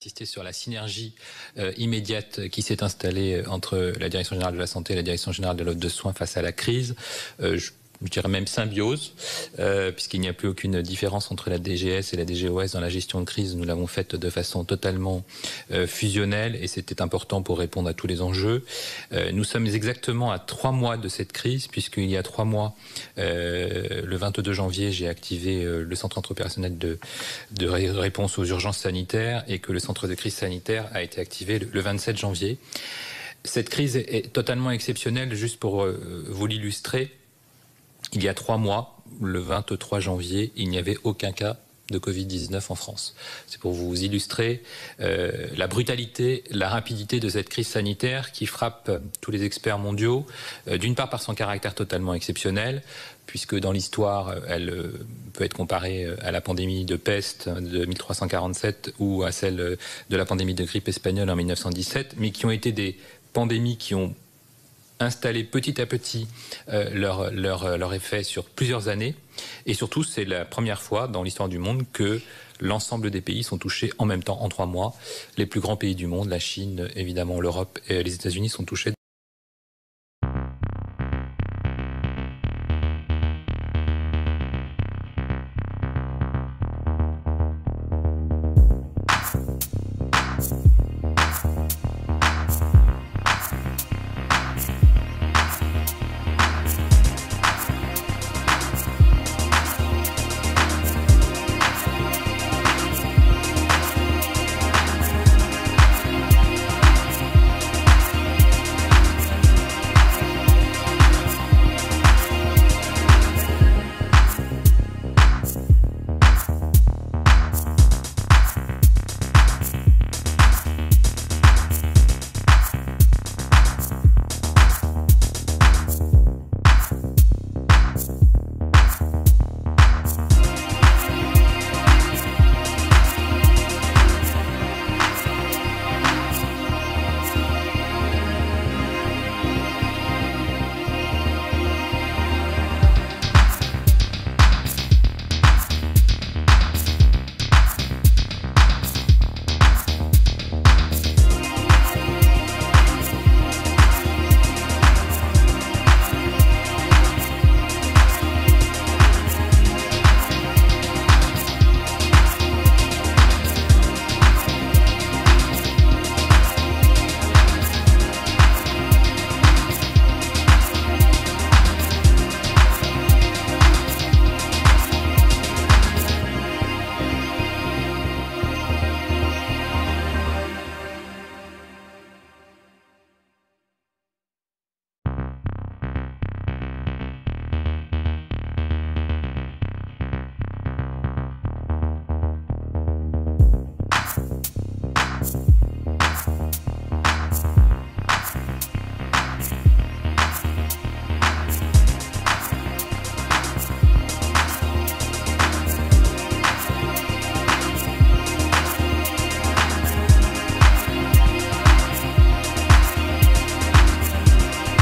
Insister sur la synergie immédiate qui s'est installée entre la Direction générale de la santé et la Direction générale de l'offre de soins face à la crise. Je dirais même symbiose, puisqu'il n'y a plus aucune différence entre la DGS et la DGOS dans la gestion de crise. Nous l'avons faite de façon totalement fusionnelle et c'était important pour répondre à tous les enjeux. Nous sommes exactement à 3 mois de cette crise, puisqu'il y a 3 mois, le 22 janvier, j'ai activé le centre opérationnel de réponse aux urgences sanitaires et que le centre de crise sanitaire a été activé le 27 janvier. Cette crise est totalement exceptionnelle, juste pour vous l'illustrer. Il y a 3 mois, le 23 janvier, il n'y avait aucun cas de Covid-19 en France. C'est pour vous illustrer la brutalité, la rapidité de cette crise sanitaire qui frappe tous les experts mondiaux, d'une part par son caractère totalement exceptionnel, puisque dans l'histoire, elle peut être comparée à la pandémie de peste de 1347 ou à celle de la pandémie de grippe espagnole en 1917, mais qui ont été des pandémies qui ont installer petit à petit leur effet sur plusieurs années. Et surtout, c'est la première fois dans l'histoire du monde que l'ensemble des pays sont touchés en même temps, en 3 mois. Les plus grands pays du monde, la Chine, évidemment l'Europe et les États-Unis sont touchés.